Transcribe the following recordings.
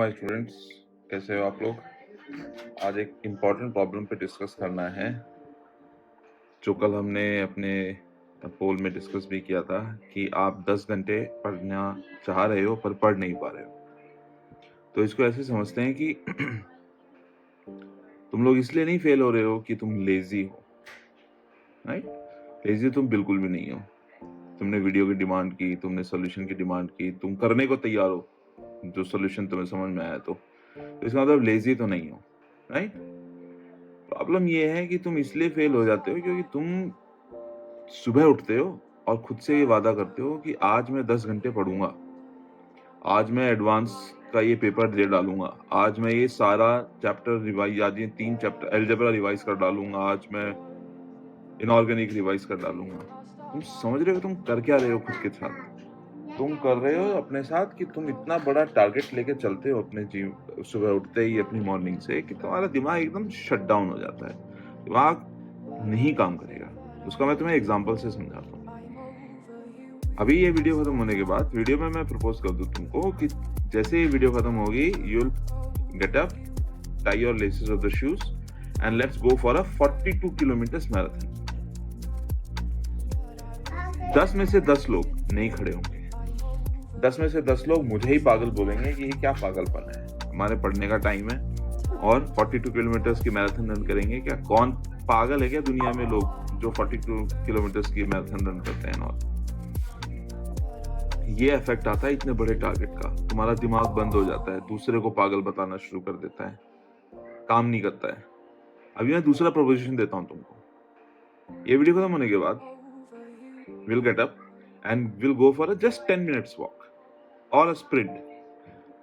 Hi students, कैसे हो आप लोग। आज एक इम्पॉर्टेंट प्रॉब्लम पे डिस्कस करना है जो कल हमने अपने पोल में डिस्कस भी किया था कि आप 10 घंटे पढ़ना चाह रहे हो पर पढ़ नहीं पा रहे हो। तो इसको ऐसे समझते हैं कि तुम लोग इसलिए नहीं फेल हो रहे हो कि तुम लेजी हो, राइट। लेजी तुम बिल्कुल भी नहीं हो। तुमने वीडियो की डिमांड की, तुमने सोल्यूशन की डिमांड की, तुम करने को तैयार हो जो सोल्यूशन तुम्हें समझ में आया तो इसका मतलब लेजी तो नहीं हो, राइट। प्रॉब्लम ये है कि तुम इसलिए फेल हो जाते हो क्योंकि तुम सुबह उठते हो और खुद से ये वादा करते हो कि आज मैं 10 घंटे पढ़ूंगा, आज मैं एडवांस का ये पेपर दे डालूंगा, आज मैं ये सारा चैप्टर रिवाइज, आज ये 3 चैप्टर अलजेब्रा रिवाइज कर डालूंगा, आज मैं इनऑर्गेनिक रिवाइज कर डालूंगा। तुम समझ रहे हो तुम कर क्या रहे हो खुद के साथ। तुम कर रहे हो अपने साथ कि तुम इतना बड़ा टारगेट लेके चलते हो अपने जीव सुबह उठते ही अपनी मॉर्निंग से कि तुम्हारा दिमाग एकदम शट डाउन हो जाता है, दिमाग नहीं काम करेगा। उसका मैं तुम्हें एग्जांपल से समझाता हूँ। अभी ये वीडियो खत्म होने के बाद वीडियो में मैं प्रपोज कर दूं तुमको कि जैसे ये वीडियो खत्म होगी you will get up, tie your laces of the shoes and let's go for a 42 kilometres marathon. 10 में से 10 लोग नहीं खड़े होंगे, 10 में से 10 लोग मुझे ही पागल बोलेंगे कि ये क्या पागलपन है, हमारे पढ़ने का टाइम है और 42 किलोमीटर्स की मैराथन रन करेंगे। क्या कौन पागल है क्या दुनिया में लोग जो 42 किलोमीटर्स की मैराथन रन करते हैं। और ये इफेक्ट आता है इतने बड़े टारगेट का, तुम्हारा दिमाग बंद हो जाता है, दूसरे को पागल बताना शुरू कर देता है, काम नहीं करता है। अभी मैं दूसरा प्रोपोजिशन देता हूं तुमको। ये वीडियो खत्म होने के बाद will get up and will go for just 10 minutes walk और अ स्प्रिंट,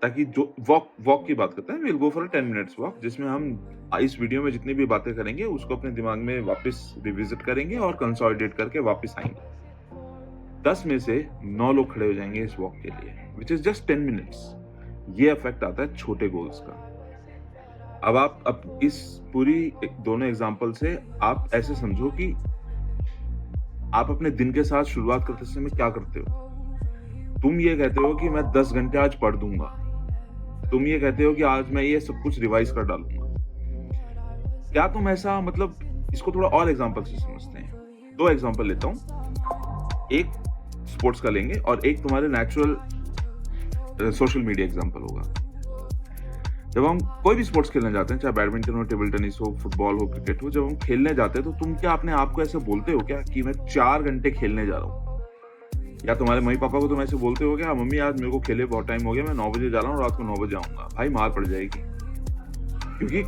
ताकि जो वॉक की बात करते हैं, will go for 10 minutes walk, जिसमें हम इस वीडियो में जितनी भी बातें करेंगे उसको अपने दिमाग में वापस रिविजिट करेंगे और कंसोलिडेट करके वापस आएंगे। 10 में से 9 लोग खड़े हो जाएंगे इस वॉक के लिए, विच इज जस्ट 10 मिनट्स। ये इफेक्ट आता है छोटे गोल्स का। अब इस पूरी दोनों एग्जांपल से आप ऐसे समझो कि आप अपने दिन के साथ शुरुआत करते समय क्या करते हो। तुम ये कहते हो कि मैं 10 घंटे आज पढ़ दूंगा, तुम ये कहते हो कि आज मैं ये सब कुछ रिवाइज कर डालूंगा। क्या तुम ऐसा, मतलब इसको थोड़ा और एग्जांपल से समझते हैं। 2 एग्जांपल लेता हूं, एक स्पोर्ट्स का लेंगे और एक तुम्हारे नेचुरल सोशल मीडिया एग्जांपल होगा। जब हम कोई भी स्पोर्ट्स खेलने जाते हैं, चाहे बैडमिंटन हो, टेबल टेनिस हो, फुटबॉल हो, क्रिकेट हो, जब हम खेलने जाते हैं तो तुम क्या अपने आप को ऐसे बोलते हो क्या कि मैं 4 घंटे खेलने जा रहा हूँ, या तुम्हारे मम्मी पापा को तुम ऐसे बोलते हो क्या, मम्मी आज मेरे को खेले बहुत टाइम हो गया, मैं 9 बजे जा रहा हूँ, रात को 9 बजे आऊंगा। भाई मार पड़ जाएगी, क्योंकि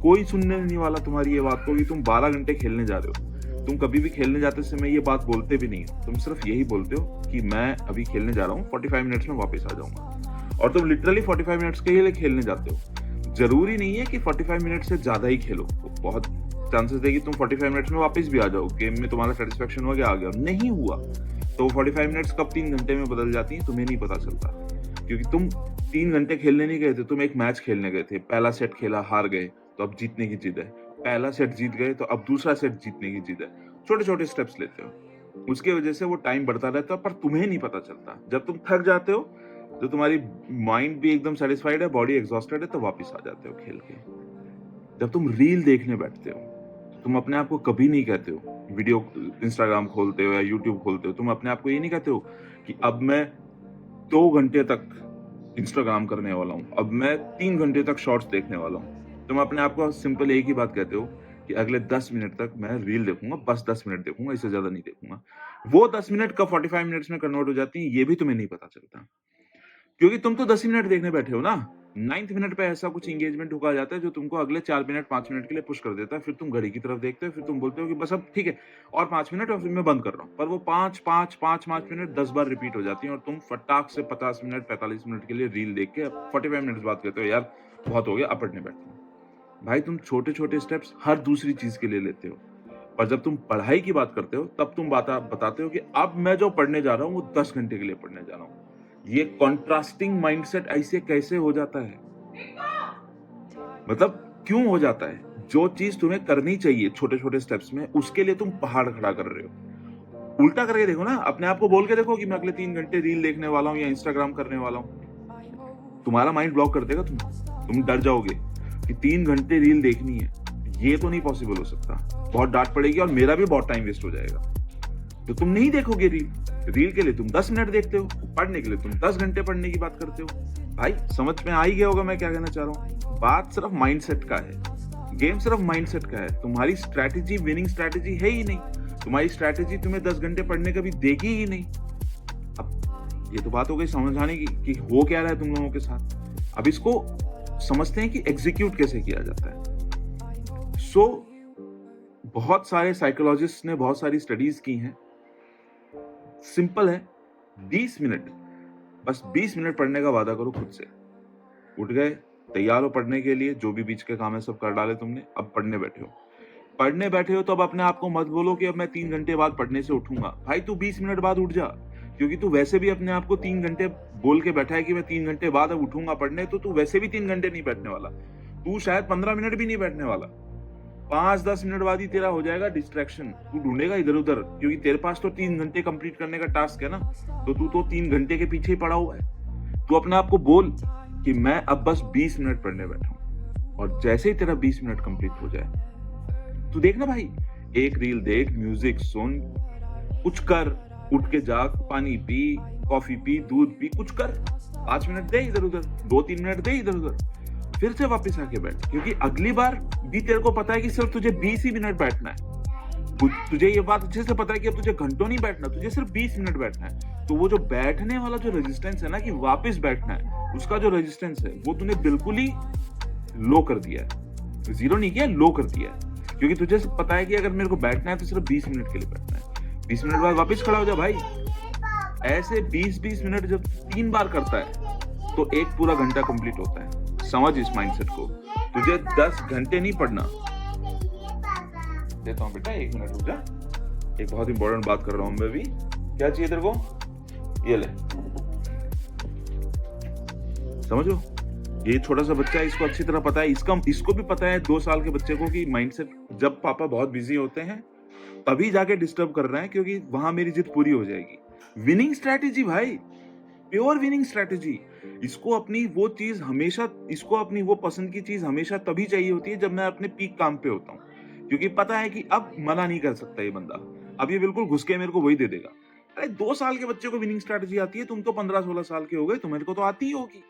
कोई सुनने नहीं वाला तुम्हारी ये बात को कि तुम 12 घंटे खेलने जा रहे हो। तुम कभी भी खेलने जाते समय ये बात बोलते भी नहीं हो, तुम सिर्फ यही बोलते हो कि मैं अभी खेलने जा रहा हूँ, 45 मिनट्स में वापस आ जाऊंगा। और तुम लिटरली 45 मिनट्स के लिए खेलने जाते हो। जरूरी नहीं है कि 45 मिनट से ज्यादा ही खेलो, बहुत चांसेस है कि तुम 45 मिनट्स में वापस भी आ जाओ, गेम में तुम्हारा सेटिस्फेक्शन हो गया, आ गया। नहीं हुआ तो 45 मिनट्स कब 3 घंटे में बदल जाती है तुम्हें नहीं पता चलता, क्योंकि तुम 3 घंटे खेलने नहीं गए थे, तुम एक मैच खेलने गए थे। पहला सेट खेला, हार गए तो अब जीतने की जिद है, पहला सेट जीत गए तो अब दूसरा सेट जीतने की जिद है। छोटे छोटे स्टेप्स लेते हो, उसके वजह से वो टाइम बढ़ता रहता है, पर तुम्हें नहीं पता चलता। जब तुम थक जाते हो तो तुम्हारी माइंड भी एकदम सेटिस्फाइड है, बॉडी एग्जॉस्टेड है, तो वापस आ जाते हो खेल के। जब तुम रील देखने बैठते हो, तुम अपने आप को कभी नहीं कहते हो, वीडियो इंस्टाग्राम खोलते हो या यूट्यूब खोलते हो, तुम अपने आप को ये नहीं कहते हो कि अब मैं 2 घंटे तक इंस्टाग्राम करने वाला हूँ, अब मैं 3 घंटे तक शॉर्ट्स देखने वाला हूँ। तुम अपने आप को सिंपल एक ही बात कहते हो कि अगले 10 मिनट तक मैं रील देखूंगा, बस 10 मिनट देखूंगा, इससे ज्यादा नहीं देखूंगा। वो 10 मिनट कब 45 मिनट्स में कन्वर्ट हो जाती है ये भी तुम्हें नहीं पता चलता, क्योंकि तुम तो 10 ही मिनट देखने बैठे हो ना। 9th मिनट पे ऐसा कुछ एंगेजमेंट हुआ जाता है जो तुमको अगले 4 मिनट 5 मिनट के लिए पुश कर देता है। फिर तुम घड़ी की तरफ देखते हो, फिर तुम बोलते हो कि बस अब ठीक है और 5 मिनट और फिर मैं बंद कर रहा हूँ। पर वो 5 मिनट 10 बार रिपीट हो जाती है और तुम फटाक से 50 मिनट 45 मिनट के लिए रील देख के 45 मिनट बाद कहते हो यार बहुत हो गया, अब पढ़ने बैठते हो। भाई तुम छोटे छोटे स्टेप्स हर दूसरी चीज के लिए लेते हो, और जब तुम पढ़ाई की बात करते हो तब तुम बताते हो कि अब मैं जो पढ़ने जा रहा हूँ वो 10 घंटे के लिए पढ़ने जा रहा हूँ। ये कॉन्ट्रास्टिंग माइंडसेट ऐसे कैसे हो जाता है, मतलब क्यों हो जाता है। जो चीज तुम्हें करनी चाहिए छोटे छोटे स्टेप्स में, उसके लिए तुम पहाड़ खड़ा कर रहे हो। उल्टा करके देखो ना, अपने आप को बोल के देखो कि मैं अगले 3 घंटे रील देखने वाला हूँ या इंस्टाग्राम करने वाला हूँ। तुम्हारा माइंड ब्लॉक कर देगा। तुम डर जाओगे कि 3 घंटे रील देखनी है, ये तो नहीं पॉसिबल हो सकता, बहुत डांट पड़ेगी और मेरा भी बहुत टाइम वेस्ट हो जाएगा। तो तुम नहीं देखोगे रील के लिए तुम 10 मिनट देखते हो, पढ़ने के लिए तुम 10 घंटे पढ़ने की बात करते हो। भाई समझ में आ ही गया होगा मैं क्या कहना चाह रहा हूँ। बात सिर्फ माइंडसेट का है, गेम सिर्फ माइंडसेट का है। तुम्हारी स्ट्रैटेजी विनिंग स्ट्रैटेजी है ही नहीं। तुम्हारी स्ट्रैटेजी तुम्हें 10 घंटे पढ़ने का भी देगी ही नहीं। अब ये तो बात हो गई समझाने की कि हो क्या रहा है तुम लोगों के साथ। अब इसको समझते हैं कि एग्जीक्यूट कैसे किया जाता है। बहुत सारे साइकोलॉजिस्ट ने बहुत सारी स्टडीज की हैं। सिंपल है, 20 मिनट, बस 20 मिनट पढ़ने का वादा करो खुद से। उठ गए, तैयार हो पढ़ने के लिए, जो भी बीच के काम है सब कर डाले तुमने, अब पढ़ने बैठे हो तो अब अपने आप को मत बोलो कि अब मैं 3 घंटे बाद पढ़ने से उठूंगा। भाई तू 20 मिनट बाद उठ जा, क्योंकि तू वैसे भी अपने आप को 3 घंटे बोल के बैठा है कि मैं 3 घंटे बाद अब उठूंगा पढ़ने, तो तू वैसे भी 3 घंटे नहीं बैठने वाला। तू शायद 15 मिनट भी नहीं बैठने वाला। 5-10 मिनट बाद ही तेरा हो जाएगा डिस्ट्रैक्शन। तू ढूंढेगा इधर उधर, क्योंकि तेरे पास तो 3 घंटे कंप्लीट करने का टास्क है ना, तो तू तो 3 घंटे के पीछे ही पड़ा हुआ है। तू अपने आप को बोल कि मैं अब बस 20 मिनट पढ़ने बैठा हूं, और जैसे ही तेरा 20 मिनट कंप्लीट हो जाए तू देखना भाई, एक रील देख, म्यूजिक सुन, कुछ कर, उठ के जाग, पानी पी, कॉफी पी, दूध पी, कुछ कर, 5 मिनट दे इधर उधर, 2-3 मिनट दे इधर उधर, फिर से वापस आके बैठ। क्योंकि अगली बार भी तेरे को पता है कि सिर्फ तुझे 20 ही मिनट बैठना है। तुझे ये बात अच्छे से पता है कि अब तुझे घंटों नहीं बैठना, तुझे सिर्फ 20 मिनट बैठना है। तो वो जो बैठने वाला जो रेजिस्टेंस है ना, कि वापस बैठना है, उसका जो रेजिस्टेंस है वो तूने बिल्कुल ही लो कर दिया है। जीरो नहीं किया, लो कर दिया है। क्योंकि तुझे पता है कि अगर मेरे को बैठना है तो सिर्फ 20 मिनट के लिए बैठना है। 20 मिनट बाद वापस खड़ा हो जा भाई। ऐसे 20-20 मिनट जब 3 बार करता है तो एक पूरा घंटा कंप्लीट होता है। समझ इस माइंडसेट को। तुझे 10 घंटे नहीं पढ़ना। देता हूं बेटा, 1 मिनट रुक जा, एक बहुत इंपॉर्टेंट बात कर रहा हूं मैं भी। क्या चाहिए तेरे को? ये ले, समझो। ये छोटा सा बच्चा है, इसको अच्छी तरह पता है, इसको भी पता है 2 साल के बच्चे को कि माइंडसेट जब पापा बहुत बिजी होते हैं तभी जाके डिस्टर्ब कर रहे हैं, क्योंकि वहां मेरी जिद पूरी हो जाएगी। विनिंग स्ट्रैटेजी भाई, प्योर विनिंग स्ट्रैटेजी। इसको अपनी वो चीज हमेशा, इसको अपनी वो पसंद की चीज हमेशा तभी चाहिए होती है जब मैं अपने पीक काम पे होता हूँ, क्योंकि पता है कि अब मना नहीं कर सकता ये बंदा, अब ये बिल्कुल घुस के मेरे को वही दे देगा। अरे 2 साल के बच्चे को विनिंग स्ट्रैटेजी आती है, तुम तो 15-16 साल के हो गए, तुम्हारे को तो आती ही होगी,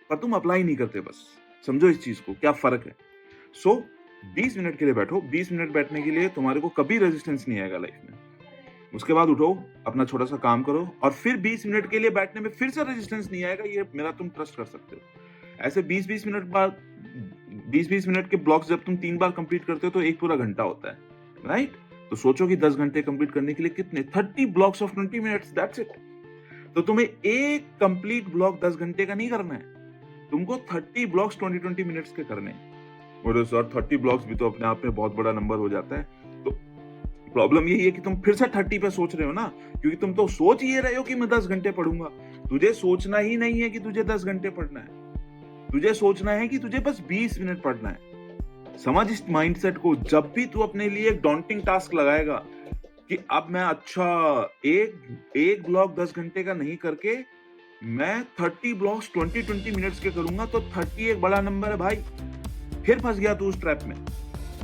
पर तुम अप्लाई नहीं करते। बस समझो इस चीज को, क्या फर्क है। 20 मिनट के लिए बैठो। 20 मिनट बैठने के लिए तुम्हारे को कभी रेजिस्टेंस नहीं आएगा लाइफ में। उसके बाद उठो, अपना छोटा सा काम करो, और फिर 20 मिनट के लिए बैठने में फिर से रेजिस्टेंस नहीं आएगा, ये मेरा तुम ट्रस्ट कर सकते हो। ऐसे 20-20 मिनट बाद, 20-20 मिनट के ब्लॉक्स जब तुम 3 बार कंप्लीट करते हो तो एक पूरा घंटा होता है, राइट? तो सोचो कि 10 घंटे कंप्लीट करने के लिए कितने, 30 blocks of 20 minutes, that's it. तो तुम्हें एक कंप्लीट ब्लॉक 10 घंटे का नहीं करना है, तुमको 30 ब्लॉक्स 20-20 मिनट्स के करने हैं। बोलो सर 30 ब्लॉक्स भी तो अपने आप में बहुत बड़ा नंबर हो जाता है। तो प्रॉब्लम यही है कि तुम फिर से 30 पे सोच रहे हो ना, क्योंकि तुम तो सोच ये रहे हो कि मैं 10 घंटे पढ़ूंगा। तुझे सोचना ही नहीं है कि तुझे 10 घंटे पढ़ना है, तुझे सोचना है कि तुझे बस 20 मिनट पढ़ना है। समझ इस माइंडसेट को। जब भी तू अपने लिए एक डॉन्टिंग टास्क लगाएगा कि अब मैं एक ब्लॉक 10 घंटे का नहीं करके मैं 30 ब्लॉक्स 20-20 मिनट्स के करूंगा, तो 30 एक बड़ा नंबर है भाई। फिर फंस गया तू उस ट्रैप में।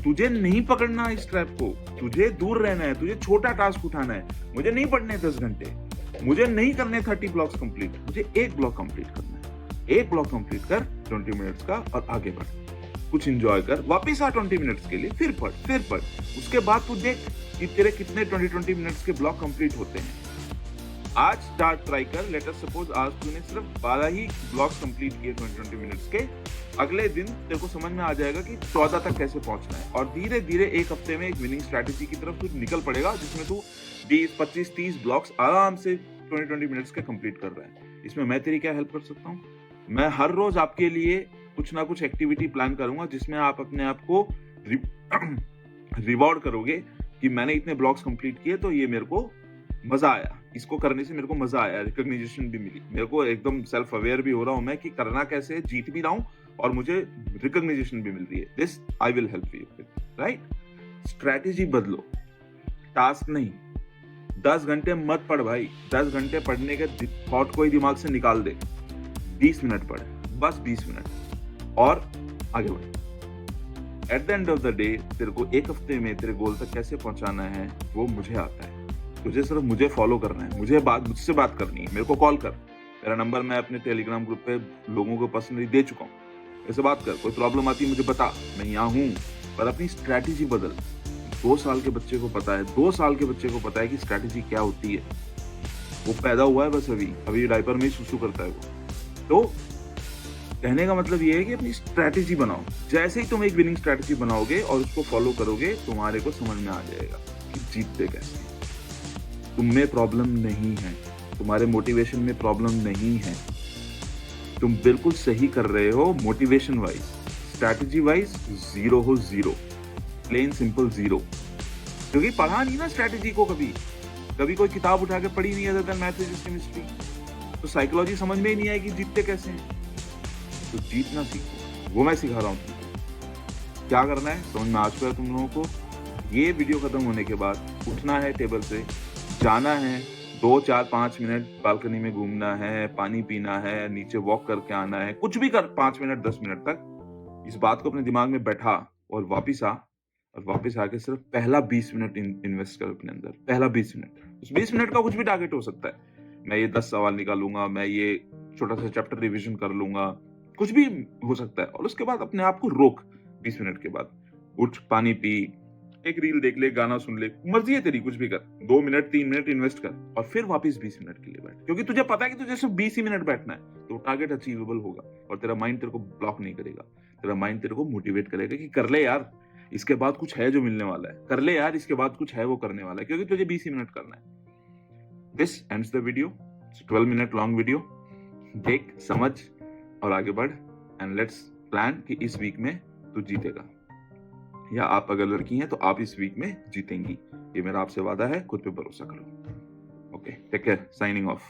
तुझे नहीं पकड़ना इस ट्रैप को, तुझे दूर रहना है, तुझे छोटा टास्क उठाना है। मुझे नहीं पढ़ने 10 घंटे, मुझे नहीं करने 30 ब्लॉक्स कंप्लीट, मुझे एक ब्लॉक कंप्लीट करना है। एक ब्लॉक कंप्लीट कर 20 मिनट्स का, और आगे बढ़, कुछ एंजॉय कर, वापस आ 20 मिनट्स के लिए, फिर पढ़। उसके बाद तू देख कि तेरे कितने 20-20 मिनट्स के ब्लॉक कंप्लीट होते हैं। आज स्टार्ट ट्राई कर। लेट अस सपोज आज तूने सिर्फ 12 ही ब्लॉक्स कंप्लीट किए 20-20 मिनट्स के। अगले दिन तेरे को समझ में आ जाएगा कि 14 तक कैसे पहुंचना है, और धीरे धीरे एक हफ्ते में एक विनिंग स्ट्रैटेजी की तरफ तू निकल पड़ेगा, जिसमें तू 20, 25, 30 ब्लॉक्स आराम से 20-20 मिनट्स के कंप्लीट कर रहा है। इसमें मैं तेरी क्या हेल्प कर सकता हूँ? मैं हर रोज आपके लिए कुछ ना कुछ एक्टिविटी प्लान करूंगा, जिसमें आप अपने आप को रिवॉर्ड करोगे कि मैंने इतने ब्लॉक्स कंप्लीट किए तो ये मेरे को मजा आया, इसको करने से मेरे को मजा आया, रिकॉग्निशन भी मिली, मेरे को एकदम सेल्फ अवेयर भी हो रहा हूं मैं कि करना कैसे है, जीत भी रहा हूं और मुझे रिकॉग्निशन भी मिल रही है। This I will help you with, right? Strategy बदलो, टास्क नहीं। 10 घंटे मत पढ़ भाई, 10 घंटे पढ़ने के थॉट को ही दिमाग से निकाल दे। 20 मिनट पढ़, बस 20 मिनट, और आगे बढ़। At the end of the day तेरे को एक हफ्ते में तेरे गोल तक कैसे पहुंचाना है वो मुझे आता है। तुझे सिर्फ मुझे फॉलो करना है, मुझसे बात करनी है, मेरे को कॉल कर। मेरा नंबर मैं अपने टेलीग्राम ग्रुप पे लोगों को पर्सनली दे चुका हूँ। मेरे से बात कर, कोई प्रॉब्लम आती है मुझे बता, मैं यहाँ हूँ। पर अपनी स्ट्रैटेजी बदल। 2 साल के बच्चे को पता है, 2 साल के बच्चे को पता है कि स्ट्रैटेजी क्या होती है। वो पैदा हुआ है बस अभी डायपर में ही सुसु करता है वो। तो कहने का मतलब ये है कि अपनी स्ट्रैटेजी बनाओ। जैसे ही तुम एक विनिंग स्ट्रैटेजी बनाओगे और उसको फॉलो करोगे, तुम्हारे को समझ में आ जाएगा कि जीतते कैसे। तुम में प्रॉब्लम नहीं है, तुम्हारे मोटिवेशन में प्रॉब्लम नहीं है। तुम बिल्कुल सही कर रहे हो motivation wise, strategy wise zero हो, जीरो, प्लेन सिंपल जीरो। क्योंकि पढ़ा नहीं ना स्ट्रैटेजी को, कभी कोई किताब उठा के पढ़ी नहीं है मैथ फिजिक्स केमिस्ट्री, तो साइकोलॉजी समझ में ही नहीं आएगी जीतते कैसे हैं। तो जीतना सीखो, वो मैं सिखा रहा हूँ तुमको। क्या करना है समझ में आ चुका है तुम लोगों को। ये वीडियो खत्म होने के बाद उठना है टेबल से, जाना है 2, 4, 5 मिनट बालकनी में घूमना है, पानी पीना है, नीचे वॉक करके आना है, कुछ भी कर 5 मिनट 10 मिनट तक। इस बात को अपने दिमाग में बैठा और वापिस आ, और वापिस आके सिर्फ पहला 20 मिनट इन्वेस्ट कर अपने अंदर। पहला 20 मिनट, उस 20 मिनट का कुछ भी टारगेट हो सकता है। मैं ये 10 सवाल निकालूंगा, मैं ये छोटा सा चैप्टर रिविजन कर लूंगा, कुछ भी हो सकता है। और उसके बाद अपने आप को रोक, 20 मिनट के बाद उठ, पानी पी, एक रील देख ले, गाना सुन ले, मर्जी है तेरी, कुछ भी कर। 2 मिनट 3 मिनट इन्वेस्ट कर और फिर वापस 20 मिनट के लिए बैठ। क्योंकि तुझे पता है कि तुझे सिर्फ 20 ही मिनट बैठना है, तो टारगेट अचीवेबल होगा। और तेरा माइंड तेरे को ब्लॉक नहीं करेगा, तेरा माइंड तेरे को मोटिवेट करेगा कि कर ले यार, इसके बाद कुछ है जो मिलने वाला है, कर ले यार, इसके बाद कुछ है वो करने वाला है, क्योंकि तुझे 20 ही मिनट करना है। This ends the video. 12 minute long video. देख, समझ और आगे बढ़। एंड लेट्स प्लान कि इस वीक में तू जीतेगा, या आप अगर लड़की हैं तो आप इस वीक में जीतेंगी। ये मेरा आपसे वादा है, खुद पे भरोसा करो। Okay, take care, signing of.